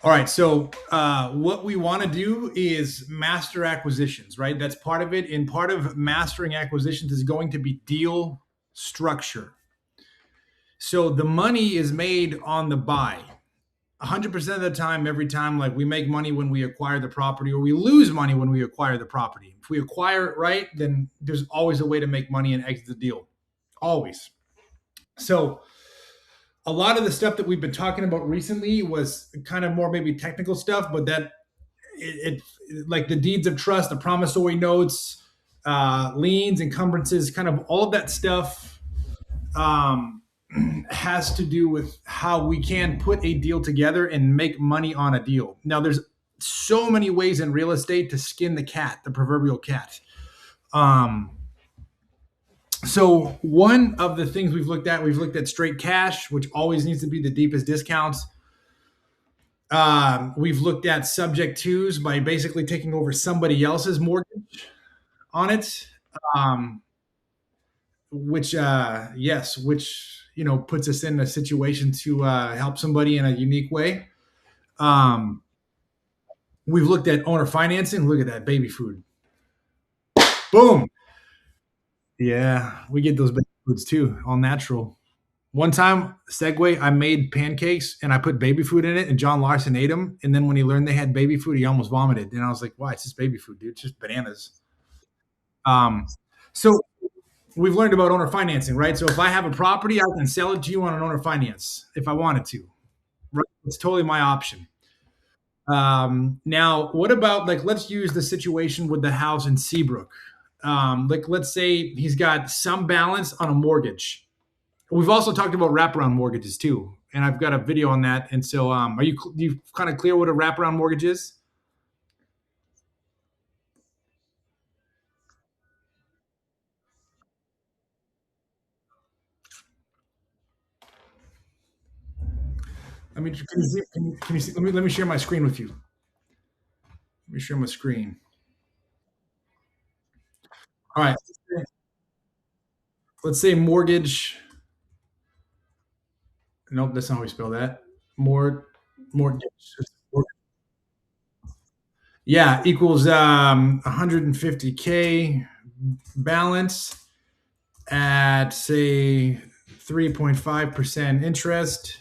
All right. So, what we want to do is master acquisitions, right? That's part of it. And part of mastering acquisitions is going to be deal structure. So, the money is made on the buy. 100% of the time, every time, like we make money when we acquire the property, or we lose money when we acquire the property. If we acquire it right, then there's always a way to make money and exit the deal. Always. So, a lot of the stuff that we've been talking about recently was kind of more maybe technical stuff, but that like the deeds of trust, the promissory notes, liens, encumbrances, kind of all of that stuff um, has to do with how we can put a deal together and make money on a deal. Now, there's so many ways in real estate to skin the cat, the proverbial cat. Um, so one of the things we've looked at straight cash, which always needs to be the deepest discounts. We've looked at subject twos by basically taking over somebody else's mortgage on it, um, which yes, which puts us in a situation to help somebody in a unique way. Um, we've looked at owner financing. Look at that baby food. Boom. Yeah, we get those baby foods too, all natural. One time, segue, I made pancakes and I put baby food in it, and John Larson ate them. And then when he learned they had baby food, he almost vomited. And I was like, "Why? It's just baby food, dude. It's just bananas." Um, so we've learned about owner financing, right? So if I have a property, I can sell it to you on an owner finance if I wanted to. Right? It's totally my option. Now, what about like let's use the situation with the house in Seabrook. Like let's say he's got some balance on a mortgage. We've also talked about wraparound mortgages too, and I've got a video on that. And so, are you kind of clear what a wraparound mortgage is? I mean, can you see? Can you see? Let me share my screen with you. Let me share my screen. All right. Let's say mortgage. Nope, that's not how we spell that. Mortgage. Yeah, equals 150K balance at say 3.5% interest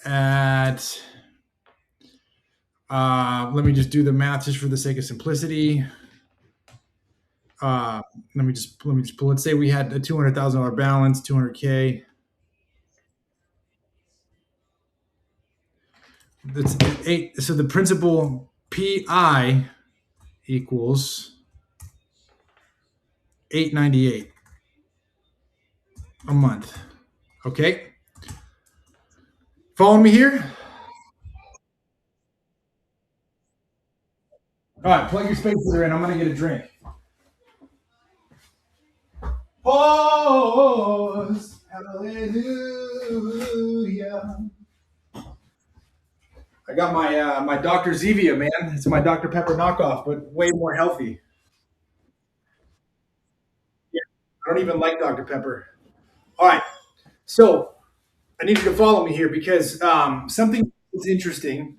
at let me just do the math just for the sake of simplicity. Uh, let me just pull. Let's say we had a $200,000 balance, 200K. That's eight. So the principal PI equals 898 a month. Okay, following me here. All right, plug your spacer in. I'm gonna get a drink. Pause. Hallelujah. I got my Dr. Zevia, man. It's my Dr. Pepper knockoff, but way more healthy. Yeah, I don't even like Dr. Pepper. All right, so I need you to follow me here because something that's interesting.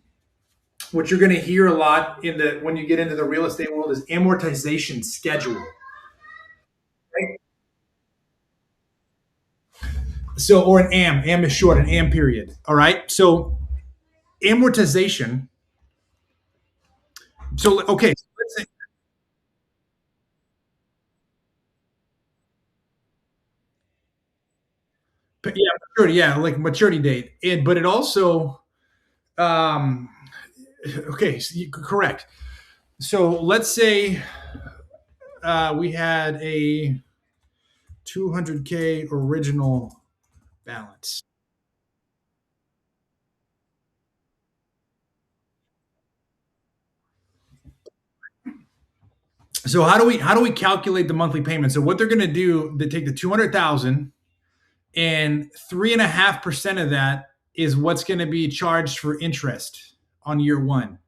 What you're going to hear a lot in the when you get into the real estate world is amortization schedule. Right? So, or an AM. AM is short, an AM period. All right. So, amortization. So, okay. So let's say, yeah, maturity. Yeah, like maturity date. But it also, um, okay, so correct. So let's say we had a 200K original balance. So how do we calculate the monthly payment? So what they're going to do, they take the 200,000 and 3.5% of that is what's going to be charged for interest on year one,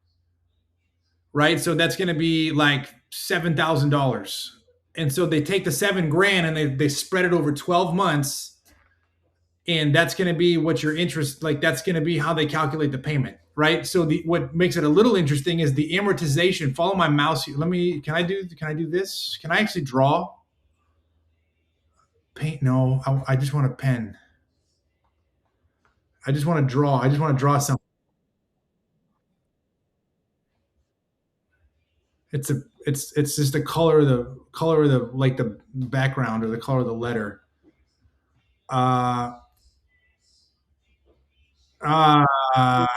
right? So that's going to be like $7,000. And so they take the 7 grand and they spread it over 12 months and that's going to be what your interest, like that's going to be how they calculate the payment, right? So the what makes it a little interesting is the amortization. Follow my mouse here. Let me, can I do this? Can I actually draw? Paint? No, I just want a pen. I just want to draw. I just want to draw something. It's just the color of the like the background or the color of the letter. Uh uh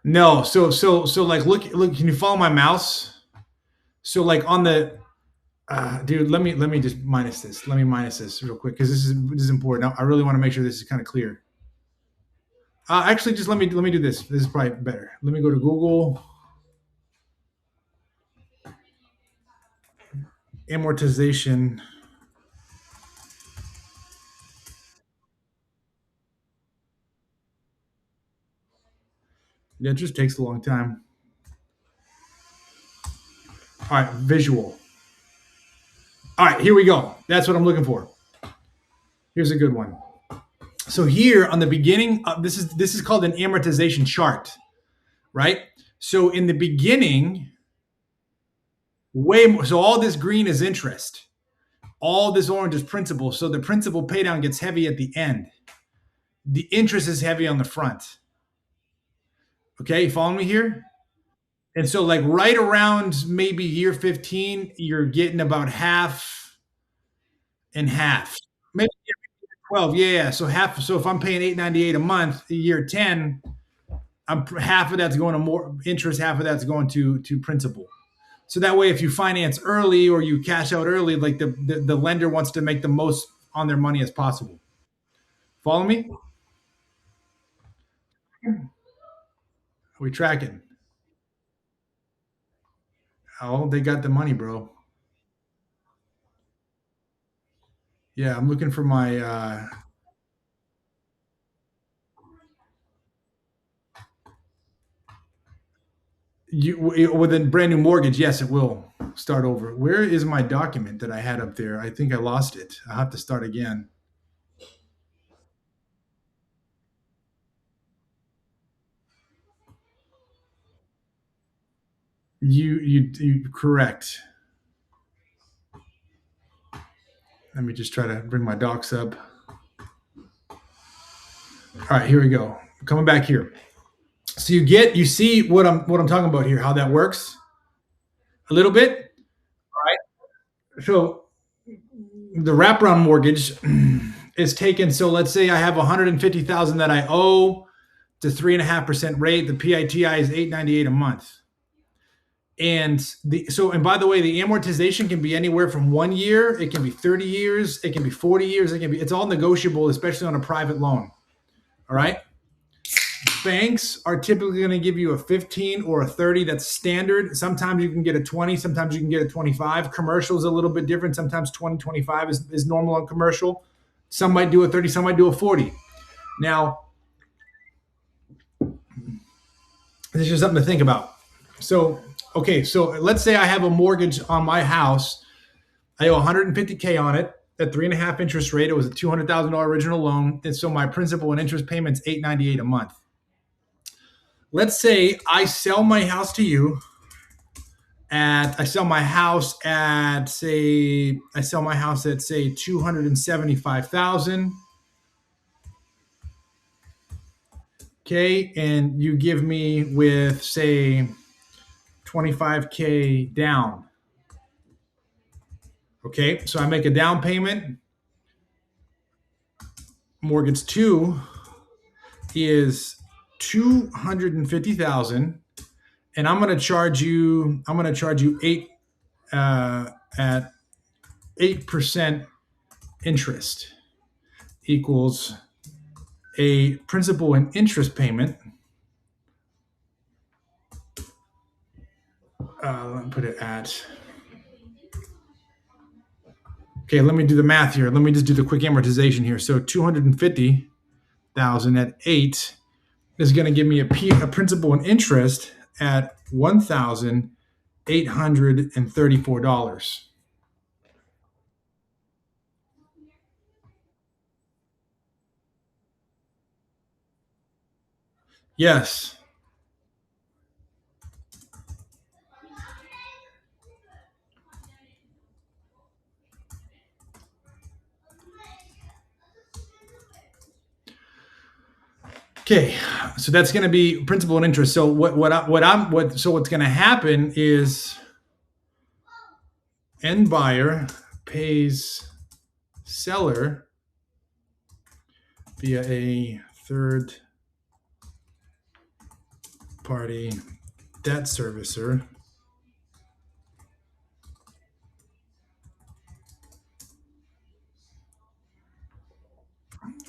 no. So like look, can you follow my mouse? So like on the dude, let me just minus this. Let me minus this real quick because this is important. I really want to make sure this is kind of clear. Actually, just let me do this. This is probably better. Let me go to Google amortization. Yeah, it just takes a long time. All right, visual. All right, here we go. That's what I'm looking for. Here's a good one. So here on the beginning, this is called an amortization chart, right? So in the beginning, way more. So all this green is interest. All this orange is principal. So the principal pay down gets heavy at the end. The interest is heavy on the front. Okay, you follow me here? And so like right around maybe year 15, you're getting about half and half. Maybe 12. Yeah, yeah. So half. So if I'm paying 898 a month, year 10, I'm half of that's going to more interest, half of that's going to principal. So that way, if you finance early or you cash out early, like the lender wants to make the most on their money as possible. Follow me? Are we tracking? Oh, they got the money, bro. Yeah, I'm looking for my you with a brand new mortgage. Yes, it will start over. Where is my document that I had up there? I think I lost it. I'll have to start again. You correct. Let me just try to bring my docs up. All right, here we go. Coming back here. So you see what I'm talking about here, how that works a little bit. All right. So the wraparound mortgage is taken. So let's say I have 150,000 that I owe to 3.5% rate. The PITI is 898 a month. And by the way, the amortization can be anywhere from 1 year, it can be 30 years, it can be 40 years, it's all negotiable, especially on a private loan. All right. Banks are typically going to give you a 15 or a 30. That's standard. Sometimes you can get a 20. Sometimes you can get a 25. Commercial is a little bit different. Sometimes 20, 25 is normal on commercial. Some might do a 30. Some might do a 40. Now, this is just something to think about. So, okay. So let's say I have a mortgage on my house. I owe 150K on it at 3.5 interest rate. It was a $200,000 original loan. And so my principal and interest payment's $898 a month. Let's say I sell my house to you I sell my house at say 275,000. Okay, and you give me with say 25K down. Okay, so I make a down payment. Mortgage 2 is 250,000, and I'm going to charge you 8% interest equals a principal and interest payment. Let me put it at. Okay, let me do the math here. Let me just do the quick amortization here. So 250,000 at 8 is going to give me a principal and interest at $1,834. Yes. Okay, so that's going to be principal and interest. So what's going to happen is end buyer pays seller via a third party debt servicer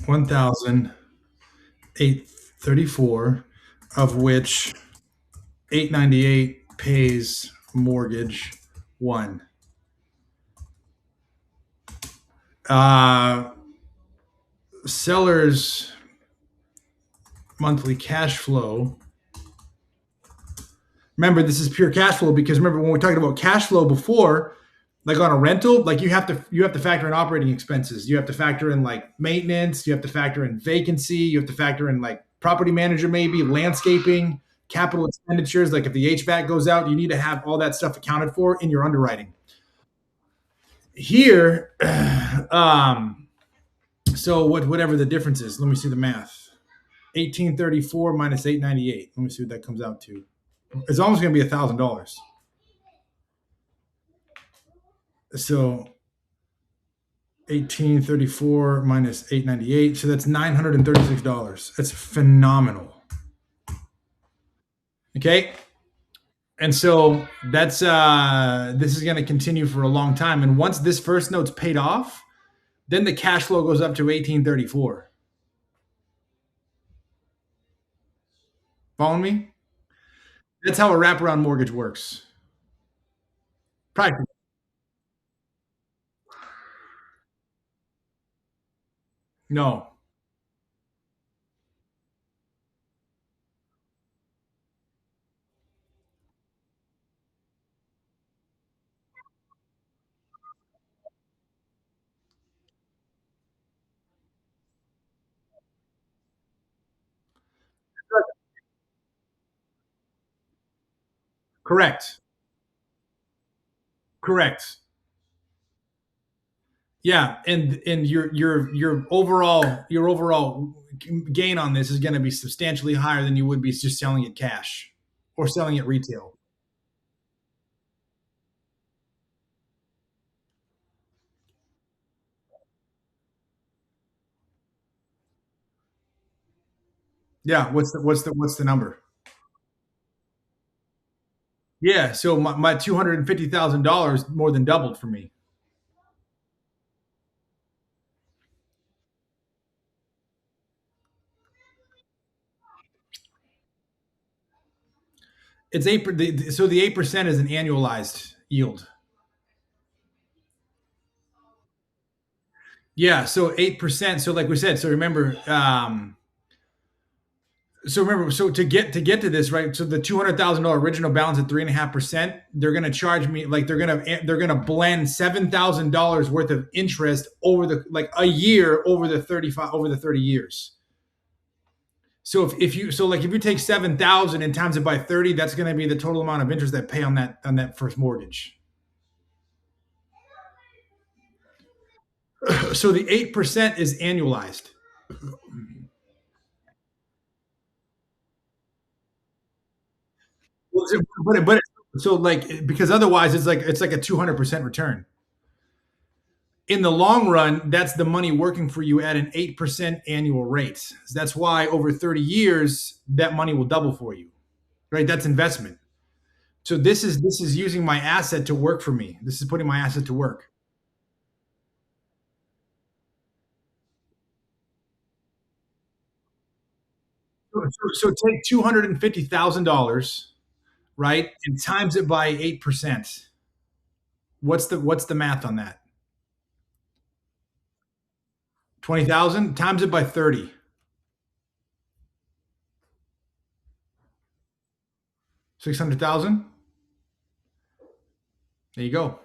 $1,834, of which 898 pays mortgage one. Uh, seller's monthly cash flow. Remember, this is pure cash flow because remember when we talked about cash flow before, like on a rental, like you have to factor in operating expenses. You have to factor in like maintenance. You have to factor in vacancy. You have to factor in like property manager, maybe landscaping, capital expenditures. Like if the HVAC goes out, you need to have all that stuff accounted for in your underwriting. Here, so whatever the difference is, let me see the math. 1834 minus 898. Let me see what that comes out to. It's almost going to be $1,000. So 1834 minus 898. So that's $936. That's phenomenal. Okay. And so that's this is going to continue for a long time. And once this first note's paid off, then the cash flow goes up to 1834. Following me? That's how a wraparound mortgage works. Practically. No. Correct. Correct. Yeah, and your overall gain on this is going to be substantially higher than you would be just selling it cash or selling it retail. Yeah, what's the number? Yeah, so my $250,000 more than doubled for me. It's eight. So the 8% is an annualized yield. Yeah, so 8%. So like we said, so to get to this, right? So the $200,000 original balance at 3.5%, they're gonna charge me like they're gonna blend $7,000 worth of interest over the like a year over the 30 years. So if you take 7,000 and times it by 30, that's gonna be the total amount of interest that pay on that first mortgage. So the 8% is annualized. But so like because otherwise it's like a 200% return. In the long run, that's the money working for you at an 8% annual rate. That's why over 30 years, that money will double for you, right? That's investment. So this is using my asset to work for me. This is putting my asset to work. So take $250,000, right, and times it by 8%. What's the math on that? 20,000 times it by 30. 600,000. There you go.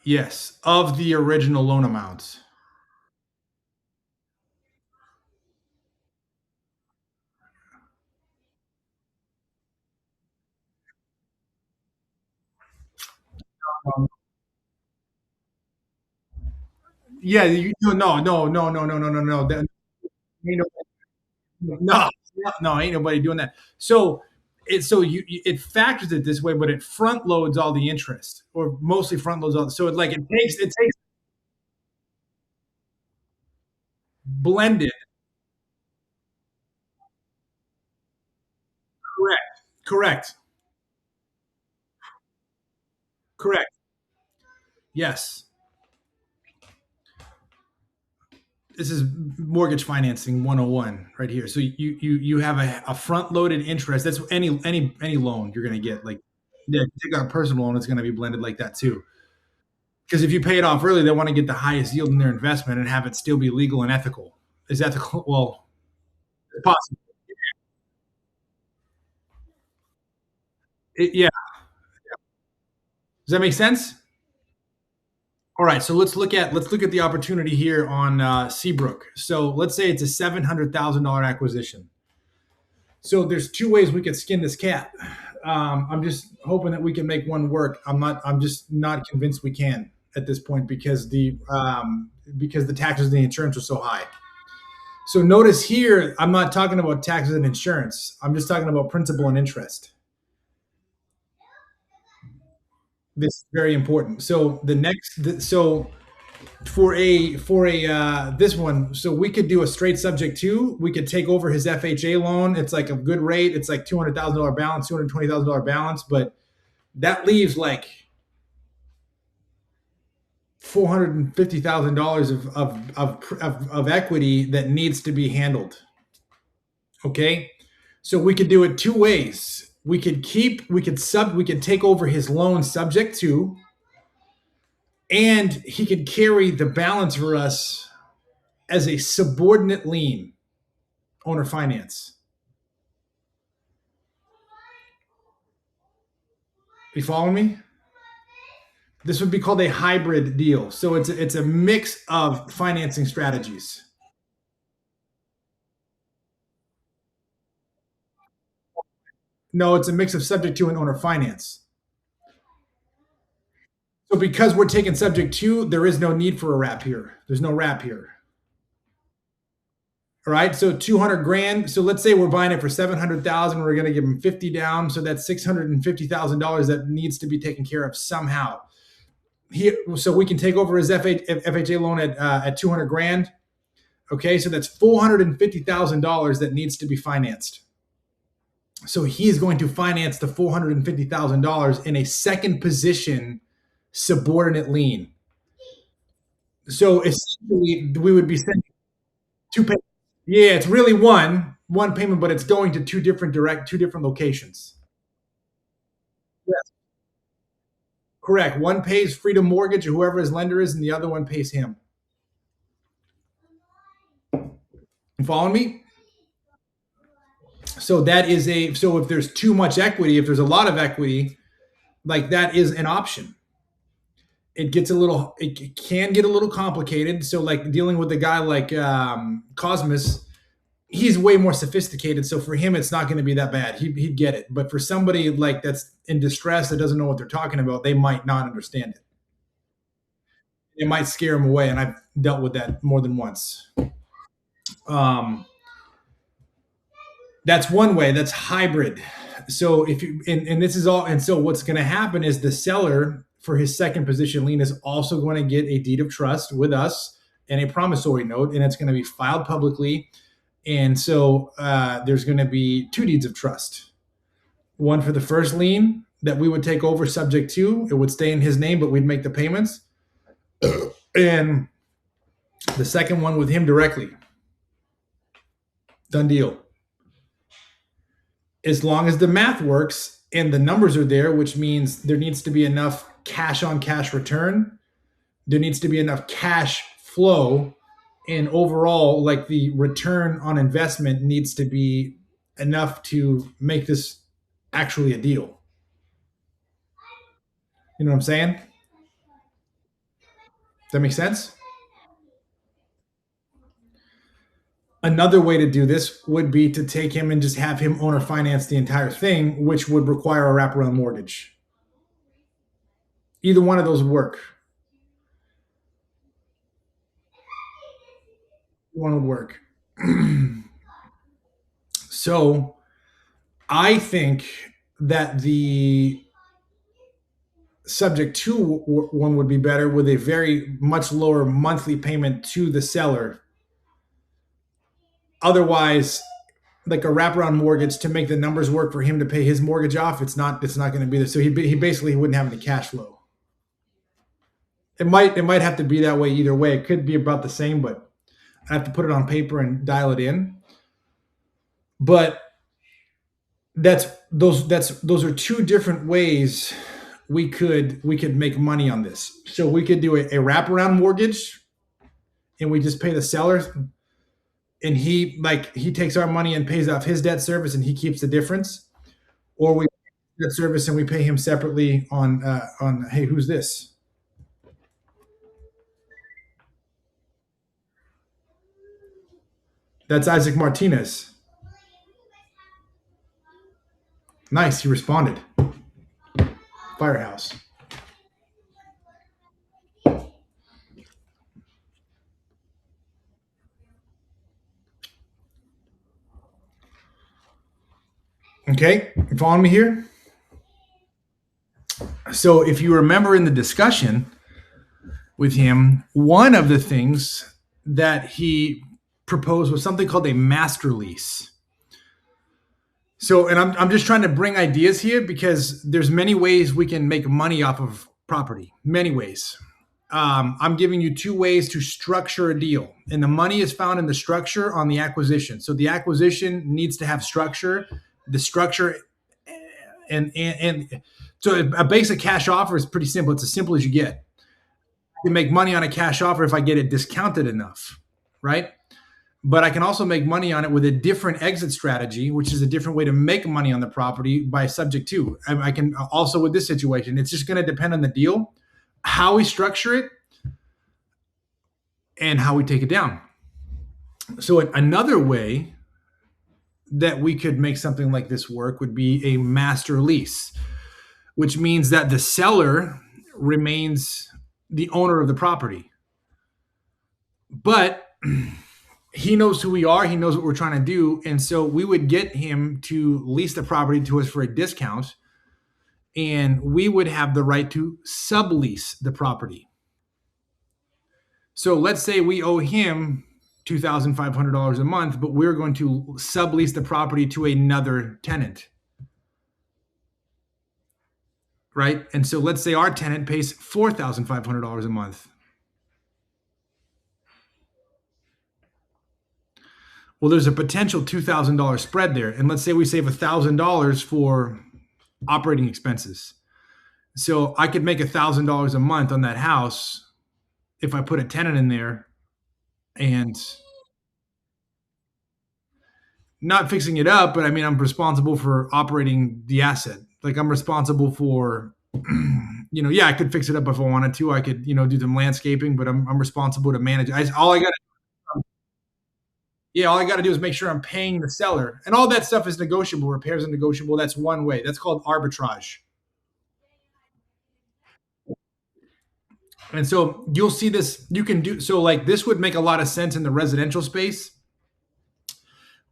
Yes, of the original loan amounts. Yeah, no. Ain't no, no, ain't nobody doing that. So it factors it this way, but it front loads all the interest, or mostly front loads all. So it takes blended. Correct, correct, correct. Yes, this is mortgage financing 101 right here. So you have a front loaded interest. That's any loan you're going to get. Like, yeah, if you take out a personal loan, it's going to be blended like that too. Because if you pay it off early, they want to get the highest yield in their investment and have it still be legal and ethical. Is ethical? Well, it's possible. Yeah. Does that make sense? All right. So let's look at the opportunity here on Seabrook. So let's say it's a $700,000 acquisition. So there's two ways we could skin this cat. I'm just hoping that we can make one work. I'm just not convinced we can at this point because the taxes and the insurance are so high. So notice here, I'm not talking about taxes and insurance. I'm just talking about principal and interest. This is very important. So so for a this one, so we could do a straight subject to. We could take over his FHA loan. It's like a good rate. It's like $200,000 balance, $220,000 balance, but that leaves like $450,000 of equity that needs to be handled. Okay, so we could do it two ways. We could take over his loan subject to, and he could carry the balance for us as a subordinate lien owner finance. You following me? This would be called a hybrid deal. So it's a mix of financing strategies. No, it's a mix of subject to and owner finance. So because we're taking subject to, there is no need for a wrap here. There's no wrap here. All right. So 200 grand. So let's say we're buying it for 700,000. We're going to give him 50 down. So that's $650,000 that needs to be taken care of somehow. So we can take over his FHA loan at 200 grand. Okay. So that's $450,000 that needs to be financed. So he's going to finance the $450,000 in a second position subordinate lien. So essentially, we would be sending two payments. Yeah, it's really one payment, but it's going to two different locations. Yes, correct. One pays Freedom Mortgage or whoever his lender is, and the other one pays him. You following me? So if there's too much equity, if there's a lot of equity, like that is an option. It can get a little complicated. So like dealing with a guy like Cosmos, he's way more sophisticated. So for him, it's not going to be that bad. He'd get it. But for somebody like that's in distress that doesn't know what they're talking about, they might not understand it. It might scare them away. And I've dealt with that more than once. Um, that's one way. That's hybrid. So if you and this is all, and so what's going to happen is the seller for his second position lien is also going to get a deed of trust with us and a promissory note, and it's going to be filed publicly. And so there's going to be two deeds of trust. One for the first lien that we would take over subject to. It would stay in his name, but we'd make the payments. And the second one with him directly. Done deal. As long as the math works and the numbers are there, which means there needs to be enough cash on cash return, there needs to be enough cash flow, and overall, like the return on investment needs to be enough to make this actually a deal. You know what I'm saying? Does that make sense? Another way to do this would be to take him and just have him owner finance the entire thing, which would require a wraparound mortgage. Either one of those work. One would work. So I think that the subject to one would be better with a very much lower monthly payment to the seller. Otherwise, like a wraparound mortgage to make the numbers work for him to pay his mortgage off, it's not going to be there. So he basically wouldn't have any cash flow. It might have to be that way either way. It could be about the same, but I have to put it on paper and dial it in. But those are two different ways we could make money on this. So we could do a wraparound mortgage, and we just pay the seller, and he takes our money and pays off his debt service, and he keeps the difference. Or we debt service and we pay him separately on hey, who's this? That's Isaac Martinez. Nice, he responded. Firehouse. Okay, you following me here? So if you remember in the discussion with him, one of the things that he proposed was something called a master lease. So, and I'm just trying to bring ideas here because there's many ways we can make money off of property. Many ways. I'm giving you two ways to structure a deal, and the money is found in the structure on the acquisition. So the acquisition needs to have structure. The structure and so a basic cash offer is pretty simple. It's as simple as you get. I can make money on a cash offer if I get it discounted enough, right? But I can also make money on it with a different exit strategy, which is a different way to make money on the property by subject to. I can also with this situation, it's just going to depend on the deal, how we structure it, and how we take it down. So another way that we could make something like this work would be a master lease, which means that the seller remains the owner of the property. But he knows who we are, he knows what we're trying to do, and so we would get him to lease the property to us for a discount, and we would have the right to sublease the property. So let's say we owe him $2,500 a month, but we're going to sublease the property to another tenant, right? And so let's say our tenant pays $4,500 a month. Well, there's a potential $2,000 spread there. And let's say we save $1,000 for operating expenses. So I could make $1,000 a month on that house if I put a tenant in there and not fixing it up, but I mean, I'm responsible for operating the asset. Like I'm responsible for, yeah, I could fix it up if I wanted to. I could, do some landscaping, but I'm responsible to manage. All I got Yeah, all I got to do is make sure I'm paying the seller, and all that stuff is negotiable. Repairs are negotiable. That's one way. That's called arbitrage. And so you'll see this. You can do so. Like this would make a lot of sense in the residential space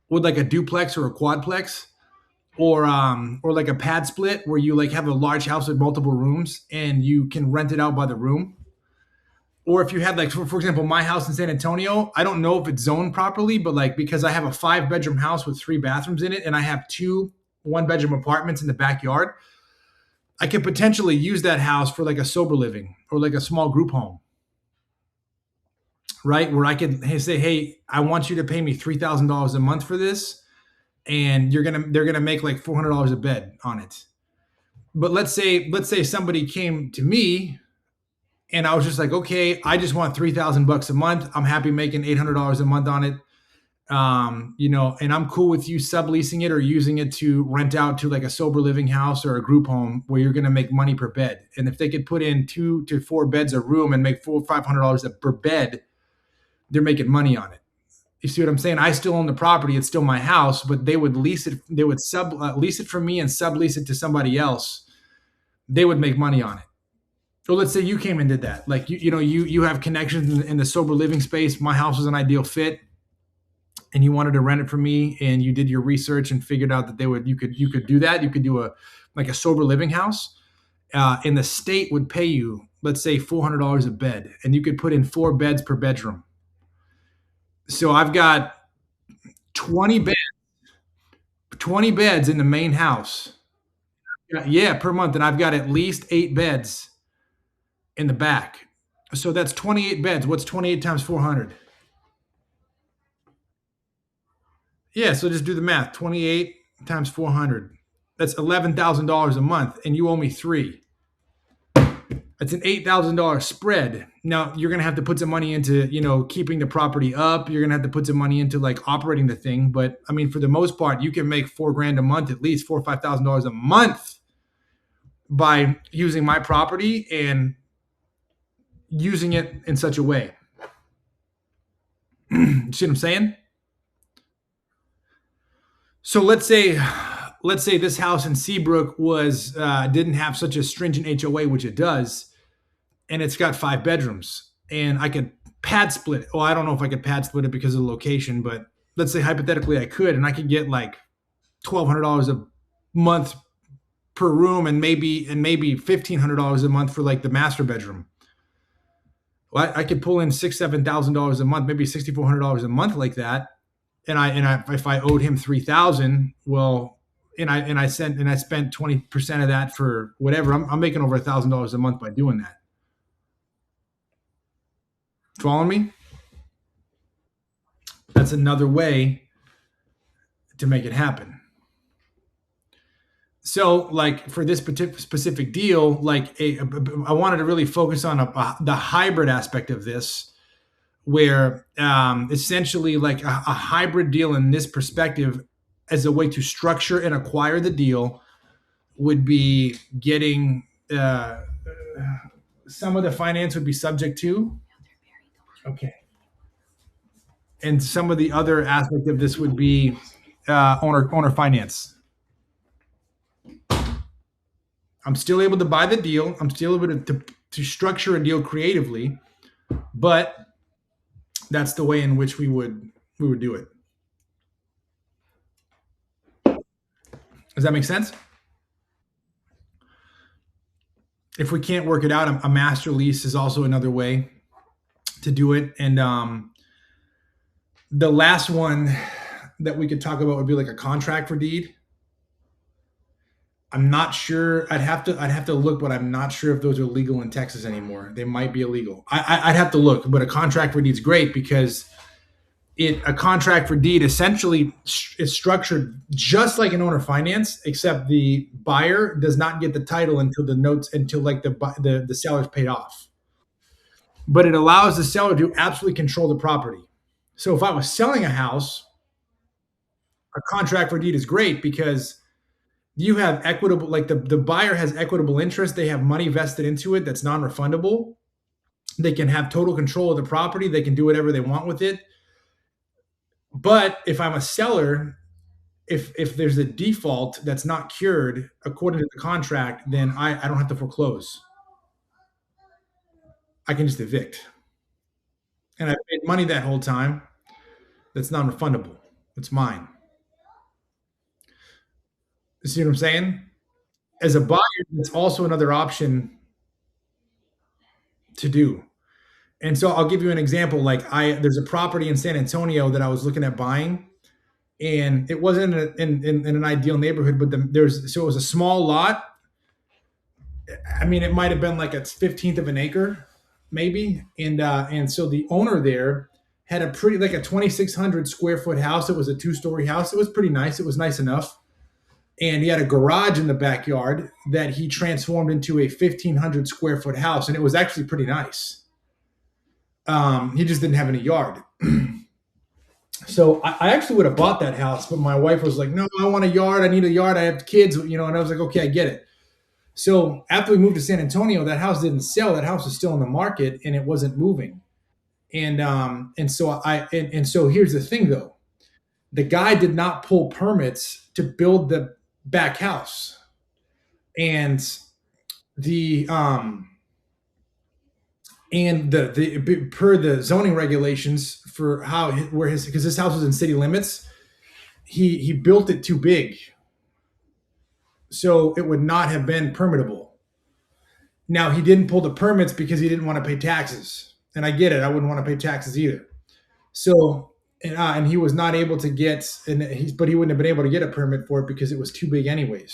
with like a duplex or a quadplex, or like a pad split where you like have a large house with multiple rooms and you can rent it out by the room. Or if you had like for example my house in San Antonio, I don't know if it's zoned properly, but like because I have a 5-bedroom house with 3 bathrooms in it and I have 2 1-bedroom apartments in the backyard, I could potentially use that house for like a sober living or like a small group home, right? Where I could say, hey, I want you to pay me $3,000 a month for this, and they're gonna make like $400 a bed on it. But let's say somebody came to me and I was just like, okay, I just want $3,000 a month. I'm happy making $800 a month on it. And I'm cool with you subleasing it or using it to rent out to like a sober living house or a group home where you're going to make money per bed. And if they could put in 2 to 4 beds a room and make $500 per bed, they're making money on it. You see what I'm saying? I still own the property; it's still my house, but they would lease it. They would lease it from me and sublease it to somebody else. They would make money on it. So let's say you came and did that. Like you have connections in the sober living space. My house was an ideal fit, and you wanted to rent it from me, and you did your research and figured out that you could do that. You could do a like a sober living house, and the state would pay you, let's say, $400 a bed, and you could put in 4 beds per bedroom. So I've got 20 beds, 20 beds in the main house. Yeah, per month, and I've got at least 8 beds in the back. So that's 28 beds. What's 28 times 400? Yeah, so just do the math. 28 times 400. That's $11,000 a month, and you owe me three. It's an $8,000 spread. Now you're gonna have to put some money into keeping the property up. You're gonna have to put some money into like operating the thing. But I mean, for the most part, you can make 4 grand a month, at least $4 or $5,000 a month by using my property and using it in such a way. You see what I'm saying? So let's say this house in Seabrook was didn't have such a stringent HOA, which it does, and it's got 5 bedrooms, and I could pad split it. Well, I don't know if I could pad split it because of the location, but let's say hypothetically I could, and I could get like $1,200 a month per room, and maybe $1,500 a month for like the master bedroom. Well, I could pull in $6,000-7,000 a month, maybe $6,400 a month like that, and if I owed him 3,000, well, and I spent 20% of that for whatever. I'm making over $1,000 a month by doing that. Following me? That's another way to make it happen. So, like for this specific deal, I wanted to really focus on the hybrid aspect of this, where essentially like a hybrid deal in this perspective as a way to structure and acquire the deal would be getting some of the finance would be subject to. Okay. And some of the other aspect of this would be owner finance. I'm still able to buy the deal. I'm still able to structure a deal creatively, but that's the way in which we would do it. Does that make sense? If we can't work it out, a master lease is also another way to do it. And the last one that we could talk about would be like a contract for deed. I'm not sure. I'd have to look, but I'm not sure if those are legal in Texas anymore. They might be illegal. I'd have to look, but a contract for deed is great because a contract for deed essentially is structured just like an owner finance, except the buyer does not get the title until like the seller's paid off. But it allows the seller to absolutely control the property. So if I was selling a house, a contract for deed is great because you have equitable, like the buyer has equitable interest. They have money vested into it that's non-refundable. They can have total control of the property. They can do whatever they want with it. But if I'm a seller, if there's a default that's not cured according to the contract, then I don't have to foreclose. I can just evict. And I paid money that whole time that's non-refundable. It's mine. You see what I'm saying? As a buyer, it's also another option to do. And so I'll give you an example. Like there's a property in San Antonio that I was looking at buying, and it wasn't in an ideal neighborhood, but so it was a small lot. I mean, it might have been like a 15th of an acre, maybe. And so the owner there had a pretty like a 2,600 square foot house. It was a 2-story house. It was pretty nice. It was nice enough. And he had a garage in the backyard that he transformed into a 1,500 square foot house, and it was actually pretty nice. He just didn't have any yard. So I actually would have bought that house, but my wife was like, "No, I want a yard. I need a yard. I have kids, And I was like, "Okay, I get it." So after we moved to San Antonio, that house didn't sell. That house was still in the market, and it wasn't moving. And so here's the thing, though: the guy did not pull permits to build the back house, and the And the per the zoning regulations for how where his because his house was in city limits, he built it too big, so it would not have been permittable. Now he didn't pull the permits because he didn't want to pay taxes, and I get it. I wouldn't want to pay taxes either. So and he was not able to get but he wouldn't have been able to get a permit for it because it was too big anyways,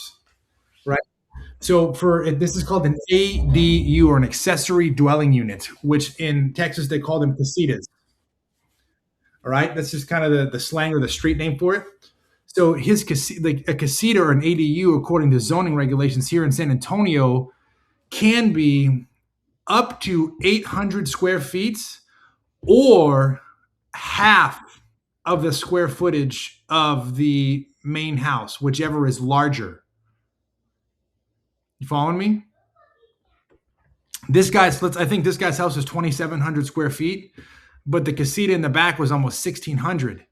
right? So for this is called an ADU or an accessory dwelling unit, which in Texas they call them casitas. All right, that's just kind of the slang or the street name for it. So like a casita or an ADU, according to zoning regulations here in San Antonio, can be up to 800 square feet or half of the square footage of the main house, whichever is larger. You following me? I think this guy's house is 2,700 square feet, but the casita in the back was almost 1,600.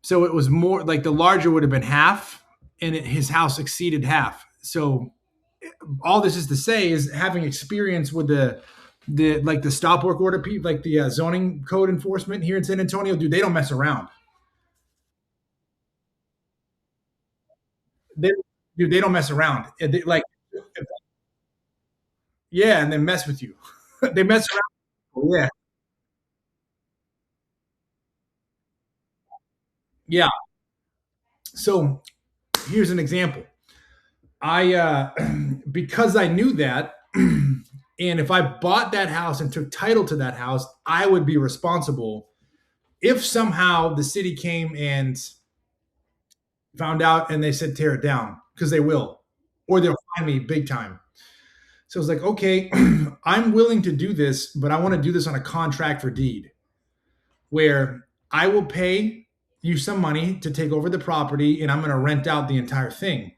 So it was more like the larger would have been half, and his house exceeded half. So all this is to say is having experience with the like the stop work order people, like the zoning code enforcement here in San Antonio, dude, they don't mess around. They, dude, they don't mess around. Like, yeah, and they mess with you. They mess around. Yeah, yeah. So here's an example. I because I knew that, and if I bought that house and took title to that house, I would be responsible if somehow the city came and found out and they said tear it down, because they will, or they'll fine me big time. So it's like, okay, I'm willing to do this, but I want to do this on a contract for deed where I will pay you some money to take over the property and I'm going to rent out the entire thing.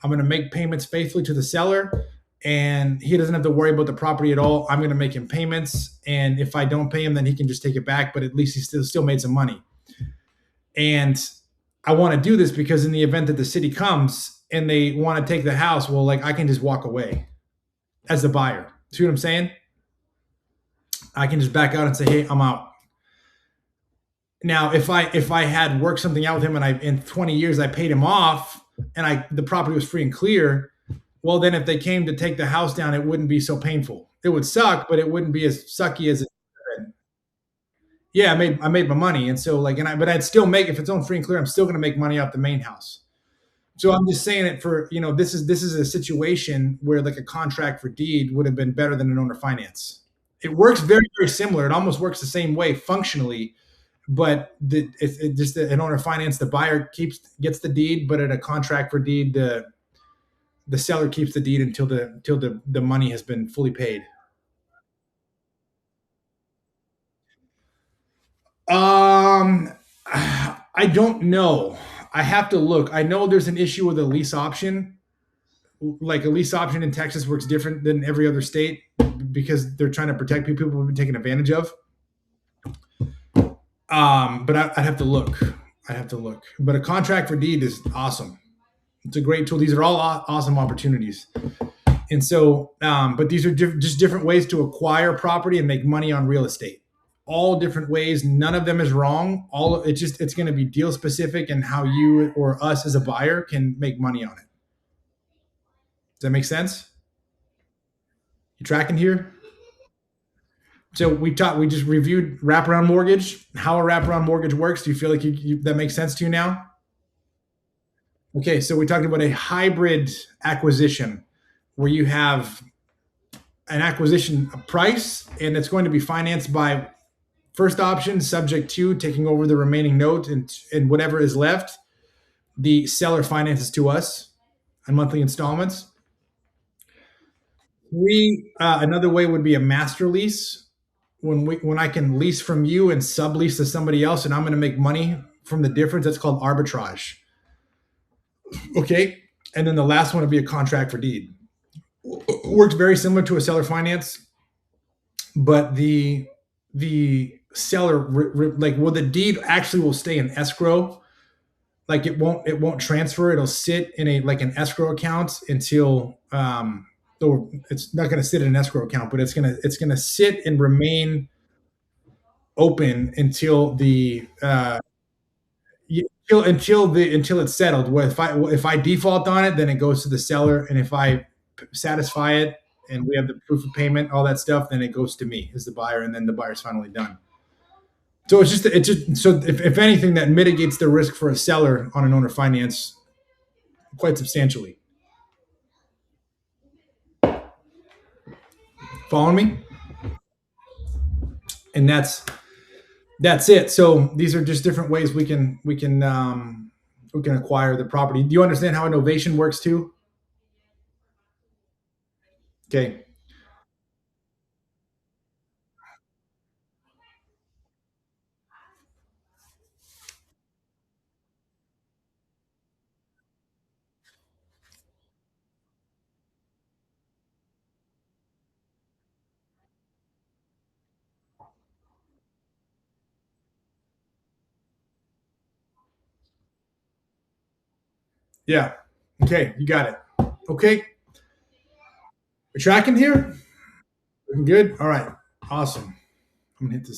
I'm going to make payments faithfully to the seller, and he doesn't have to worry about the property at all. I'm going to make him payments, and if I don't pay him, then he can just take it back. But at least he still made some money. And I want to do this because in the event that the city comes and they want to take the house, well, like I can just walk away as the buyer. See what I'm saying? I can just back out and say, "Hey, I'm out." Now, if I had worked something out with him and I in 20 years I paid him off and the property was free and clear, well then if they came to take the house down, it wouldn't be so painful. It would suck, but it wouldn't be as sucky as it. Yeah, I made my money, and so like but I'd still make if it's owned free and clear. I'm still going to make money off the main house. So I'm just saying it for this is a situation where like a contract for deed would have been better than an owner finance. It works very very similar. It almost works the same way functionally, but it's just an owner finance, the buyer gets the deed, but at a contract for deed, the seller keeps the deed until the money has been fully paid. Um, I don't know. I have to look. I know there's an issue with a lease option. Like a lease option in Texas works different than every other state because they're trying to protect people who've been taken advantage of. But I'd have to look. I'd have to look. But a contract for deed is awesome. It's a great tool. These are all awesome opportunities. And so, but these are just different ways to acquire property and make money on real estate. All different ways. None of them is wrong. It's going to be deal specific and how you or us as a buyer can make money on it. Does that make sense? You tracking here? So we just reviewed wraparound mortgage, how a wraparound mortgage works. Do you feel like that makes sense to you now? Okay, so we talked about a hybrid acquisition where you have an acquisition price and it's going to be financed by first option, subject to taking over the remaining note and whatever is left, the seller finances to us on monthly installments. Another way would be a master lease when I can lease from you and sublease to somebody else, and I'm going to make money from the difference. That's called arbitrage. Okay, and then the last one would be a contract for deed. Works very similar to a seller finance, but the seller the deed actually will stay in escrow. Like it won't transfer. It'll sit in an escrow account until So it's not going to sit in an escrow account, but it's going to sit and remain open until the until it's settled. Where if I default on it, then it goes to the seller, and if I satisfy it and we have the proof of payment, all that stuff, then it goes to me as the buyer, and then the buyer's finally done. So it's just so if anything, that mitigates the risk for a seller on an owner finance quite substantially. Following me? And that's it. So these are just different ways we can acquire the property. Do you understand how a novation works too? Okay. Yeah. Okay. You got it. Okay. We're tracking here. Looking good. All right. Awesome. I'm gonna hit this.